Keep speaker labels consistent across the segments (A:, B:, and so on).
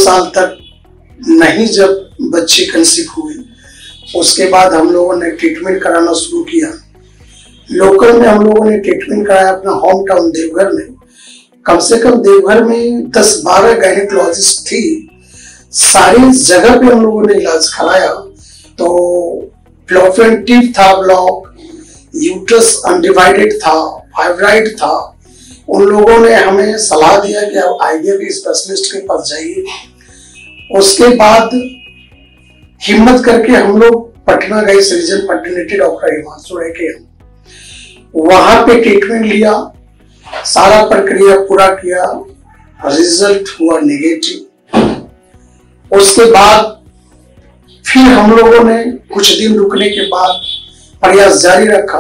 A: साल तक नहीं जब बच्चे कंसीव हुए, उसके बाद हम लोगों ने ट्रीटमेंट कराना शुरू किया। लोकल में हम लोगों ने ट्रीटमेंट कराया अपना होम टाउन देवघर में। कम से कम देवघर में 10-12 गायनेकोलॉजिस्ट थी, सारी जगह पे हम लोगों ने इलाज कराया। तो फ्लोपियन टिप था ब्लॉक, यूट्रस अनडिवाइडेड था, फाइब्राइड था। उन लोगों ने हमें सलाह दिया कि आप आईवीएफ स्पेशलिस्ट के पास जाइए। उसके बाद हिम्मत करके हम लोग पटना गए, सृजन फर्टिलिटी डॉक्टर हिमांशु राय के, वहां पे ट्रीटमेंट लिया, सारा प्रक्रिया पूरा किया, रिजल्ट हुआ नेगेटिव। उसके बाद फिर हम लोगों ने कुछ दिन रुकने के बाद प्रयास जारी रखा।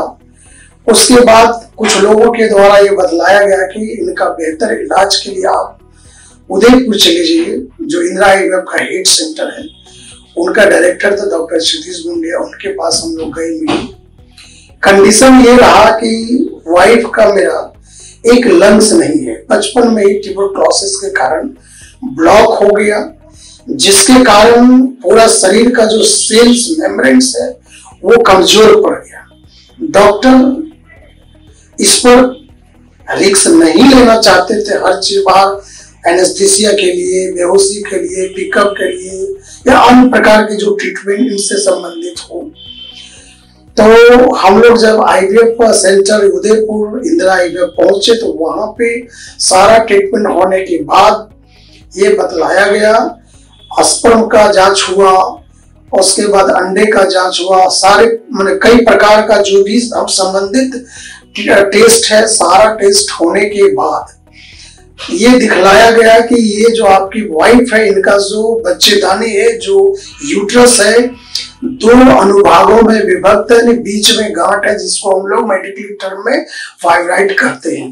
A: उसके बाद कुछ लोगों के द्वारा ये बतलाया गया कि इनका बेहतर इलाज के लिए आप उदयपुर चले जाइए, जो इंदिरा आईवीएफ का हेड सेंटर है। उनका डायरेक्टर था डॉक्टर क्षितिज मुंडिया, उनके पास हम लोग गए, मिले। कंडीशन ये रहा कि वाइफ का मेरा एक लंग्स नहीं है, बचपन में ही ट्यूबरक्लोसिस के कारण ब्लॉक हो गया, जिसके कारण पूरा शरीर का जो सेल्स मेम्ब्रेन्स है वो कमजोर पड़ गया। डॉक्टर इस पर रिस्क नहीं लेना चाहते थे। हर चीज बार एनेस्थीसिया के लिए, बेहोशी के लिए, पिकअप के लिए या अन्य प्रकार की जो ट्रीटमेंट इनसे संबंधित हो। तो हम लोग जब IVF centre Udaipur Indira IVF पहुंचे तो वहां पे सारा ट्रीटमेंट होने के बाद ये बतलाया गया, स्पर्म का जांच हुआ, उसके बाद अंडे का जांच हुआ, सारे माने कई प्रकार का जो भी अब संबंधित टेस्ट है, सारा टेस्ट होने के बाद ये दिखलाया गया कि ये जो आपकी वाइफ है, इनका जो बच्चेदानी है, जो यूट्रस है, 2 अनुभागों में विभक्त है, बीच में गांठ है, जिसको हम लोग मेडिकल टर्म में फाइब्राइड कहते हैं।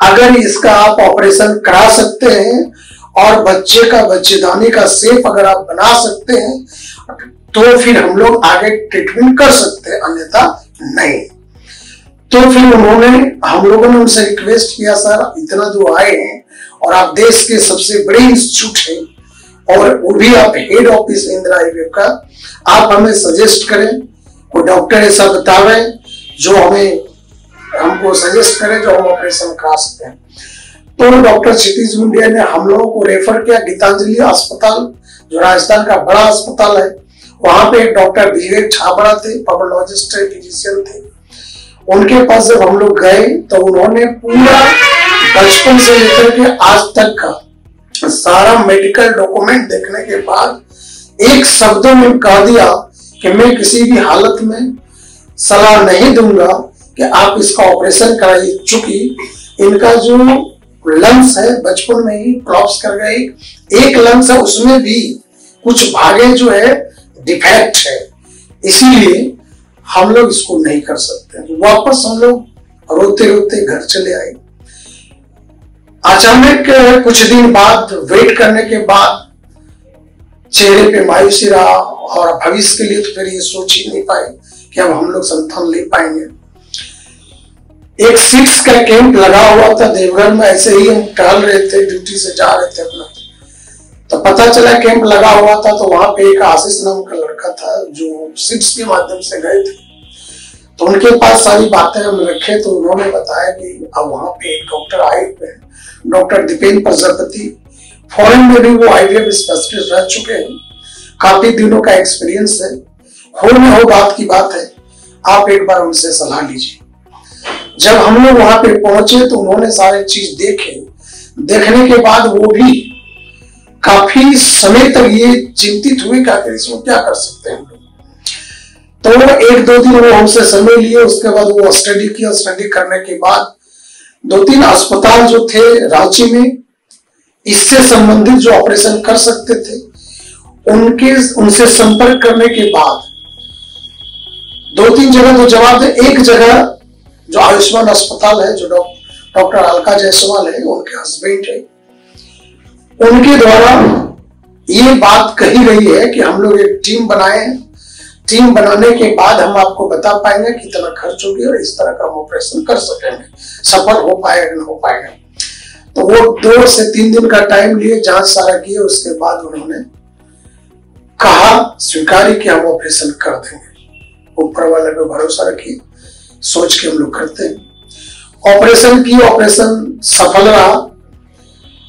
A: अगर इसका आप ऑपरेशन करा सकते हैं और बच्चे का बच्चेदानी का शेप अगर आप बना सकते हैं तो फिर हम लोग आगे ट्रीटमेंट कर सकते हैं, अन्यथा नहीं। तो फिर हम लोगों ने उनसे रिक्वेस्ट किया, सर इतना दूर आए हैं और आप देश के सबसे बड़े इंस्टीट्यूट हैं और वो भी आप हेड ऑफिस इंदिरा आईवीएफ का, आप हमें सजेस्ट करें, कोई डॉक्टर ऐसा बतावे जो हमको सजेस्ट करें, जो हम ऑपरेशन करा सकते हैं। तो डॉक्टर क्षितिज मुंडिया ने हम लोगों को रेफर किया गीतांजलि अस्पताल, जो राजस्थान का बड़ा अस्पताल है। वहां पे डॉक्टर विवेक छाबड़ा थे, पल्मोनोलॉजिस्ट थे, फिजिशियन थे। उनके पास जब हम लोग गए तो उन्होंने पूरा बचपन से लेकर के आज तक का सारा मेडिकल डॉक्यूमेंट देखने के बाद एक शब्दों में कह दिया कि मैं किसी भी हालत में सलाह नहीं दूंगा कि आप इसका ऑपरेशन कराइए, चूंकि इनका जो लंग्स है बचपन में ही कोलैप्स कर गए। एक लंग्स है, उसमें भी कुछ भागे जो है डिफेक्ट है, इसीलिए हम लोग इसको नहीं कर सकते। वापस हम लोग रोते रोते घर चले आए। अचानक कुछ दिन बाद वेट करने के बाद चेहरे पे मायूसी रहा और भविष्य के लिए तो फिर ये सोच ही नहीं पाए कि अब हम लोग संतान ले पाएंगे। एक 6 का कैंप लगा हुआ था देवघर में, ऐसे ही हम टहल रहे थे, ड्यूटी से जा रहे थे अपना, तो पता चला कैंप लगा हुआ था। तो वहां पे एक आशीष नाम का लड़का था जो 6 के माध्यम से गए थे, तो उनके पास सारी बातें हम रखे। तो उन्होंने बताया कि अब वहां पे एक डॉक्टर आए हुए हैं, डॉक्टर दीपेंद्र प्रजापति, फॉरेन में भी वो आईवीएफ स्पेशलिस्ट रह चुके हैं, काफी दिनों का एक्सपीरियंस है। हो न हो बात की बात है, आप एक बार उनसे सलाह लीजिए। जब हम लोग वहां पे पहुंचे तो उन्होंने सारे चीज देखे, देखने के बाद वो भी काफी समय तक ये चिंतित हुए कि आखिर इसमें क्या कर सकते हैं। तो 1-2 दिन वो हमसे समय लिए, उसके बाद वो स्टडी किया। स्टडी करने के बाद 2-3 अस्पताल जो थे रांची में इससे संबंधित जो ऑपरेशन कर सकते थे, उनसे संपर्क करने के बाद 2-3 जगह तो जवाब दे। एक जगह जो आयुष्मान अस्पताल है, जो डॉक्टर अलका जायसवाल है, उनके हस्बैंड है, उनके द्वारा ये बात कही गई है कि हम लोग एक टीम बनाए, टीम बनाने के बाद हम आपको बता पाएंगे कितना खर्च होगी और इस तरह का हम ऑपरेशन कर सकेंगे, सफल हो पाएगा न हो पाएगा। तो वो 2 से 3 दिन का टाइम लिए, जांच सारा किए, उसके बाद उन्होंने कहा, स्वीकार कि हम ऑपरेशन कर देंगे। ऊपर वाले पे भरोसा रखिए, सोच के हम लोग करते हैं। ऑपरेशन की, ऑपरेशन सफल रहा।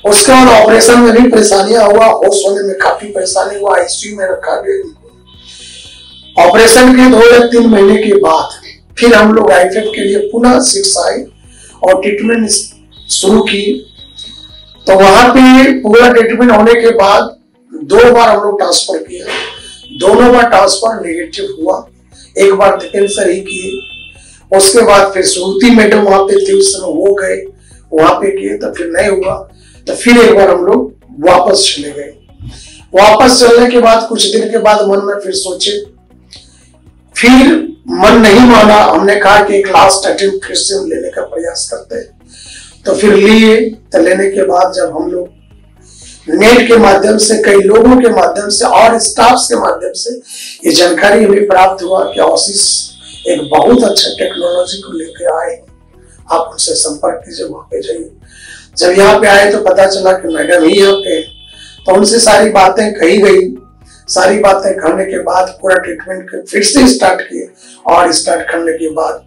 A: उसके बाद ऑपरेशन में भी परेशानियां हुआ, होश होने में काफी परेशानी हुआ, आईसीयू में रखा गया। ऑपरेशन के 2 या 3 महीने के बाद फिर हम लोग आईएफएफ के लिए पुनः 6 आए और ट्रीटमेंट शुरू की। तो वहां पे पूरा ट्रीटमेंट होने के बाद 2 बार हम लोग ट्रांसफर किया, दोनों बार ट्रांसफर नेगेटिव हुआ। एक बार कैंसर ही किए, उसके बाद फिर श्रुति मैडम वहां पे थी, उस समय वो गए, वहां पे किए, तो फिर नहीं हुआ, तो फिर एक बार हम लोग वापस चले गए। वापस चलने के बाद कुछ दिन के बाद मन में फिर सोचे, फिर मन नहीं माना, हमने कहा कि एक लास्ट अटेम्प्ट फिर से लेने का प्रयास करते हैं। तो फिर लिए, तो लेने के बाद जब हम लोग नेट के माध्यम से, कई लोगों के माध्यम से और स्टाफ के माध्यम से ये जानकारी हमें प्राप्त हुआ कि ऑसिस एक बहुत अच्छा टेक्नोलॉजी को लेकर आए, आप उनसे संपर्क कीजिए, वहां पे जाइए। जब यहाँ पे आए तो पता चला कि मैडम ही यहाँ पे, तो उनसे सारी बातें कही गई। सारी बातें करने के बाद पूरा ट्रीटमेंट फिर से स्टार्ट किए, और स्टार्ट करने के बाद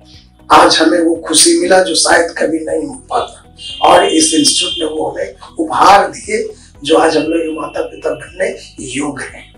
A: आज हमें वो खुशी मिला जो शायद कभी नहीं हो पाता, और इस इंस्टीट्यूट ने वो हमें उपहार दिए जो आज हम लोग माता पिता बनने योग्य हैं।